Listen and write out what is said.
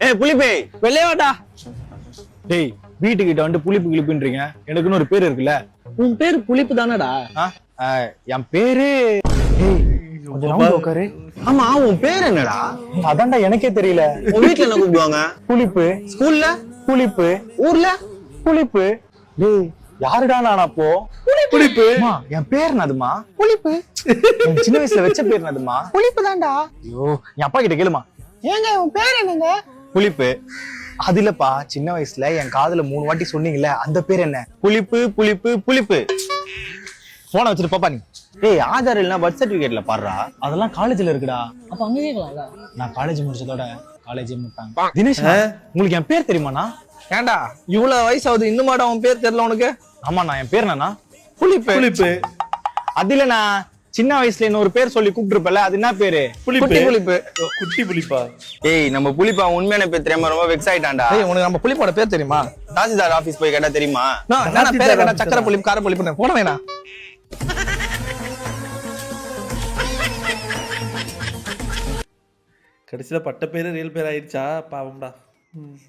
ஏய் புலிப்பே வெளியே வாடா. டேய் வீட்டுக்கிட்ட வந்து புளிப்பு கிளிப்புன்றீங்க, எனக்குன்னு ஒரு பேர் இருக்குல்ல. உன் பேரு புளிப்பு தானடா? என் பேரு உட்காரு. ஆமா உன் பேர் என்னடா? அதான்டா எனக்கே தெரியல. உன் வீட்டுல என்ன கூப்பிடுவாங்க? புளிப்பு. ஸ்கூல்ல புளிப்பு. ஊர்ல புளிப்பு. டேய் யாருடா நான் அப்போ? புளிப்பு. என் பேர் என்னதுமா? புளிப்பு. என் சின்ன வயசுல வச்ச பேர் என்னதுமா? புளிப்பு தான்டா. ஐயோ என் அப்பா கிட்ட கேளுமா. ஏங்க உன் பேர் என்னங்க? புளிப்பு. அது இல்லப்பா, சின்ன வயசுல என் காதுல 3 வாட்டி சொன்னீங்கல்ல, அந்த பேர் என்ன? புளிப்பு புளிப்பு புளிப்பு. போன வச்சுட்டு பாப்பா நீ. ஏய் ஆதார் இல்லனா பர்த் சர்டிபிகேட்ல பாருடா. அதெல்லாம் காலேஜ்ல இருக்குடா. அப்ப அங்க கேட்கலாம்ல. நான் காலேஜ் முடிச்சதோட காலேஜே முடிட்டாங்க. தினேஷ் உங்களுக்கு என் பேர் தெரியுமாண்ணா? ஏன்டா இவ்வளவு வயசாகுது இன்னுமாடா உன் பேர் தெரியல உனக்கு? ஆமாண்ணா என் பேர் என்னன்னா? புளிப்பு. புளிப்பு. அது இல்லண்ணா, சின்ன வயசுல இன்னொரு பேர் சொல்லி கூப்பிட்டுருப்பல, அது என்ன பேரு? குட்டி புளிப்பு. குட்டி புளிப்பா. ஏய் நம்ம புளிப்பா உண்மையான பேர் தெரியாம ரொம்ப வெக்ஸ் ஆயிட்டான்டா. ஏய் உனக்கு நம்ம புளிப்போட பேர் தெரியுமா? தாசில்தார் ஆபீஸ் போய் கேட்டா தெரியுமா? நான் பேரை கேட்டா சக்கரை புளிப்பு கார புளிப்புன்னு போட வேணாம். கடைசியில பட்ட பேரு ரியல் பேர் ஆயிடுச்சா? பாவம்டா.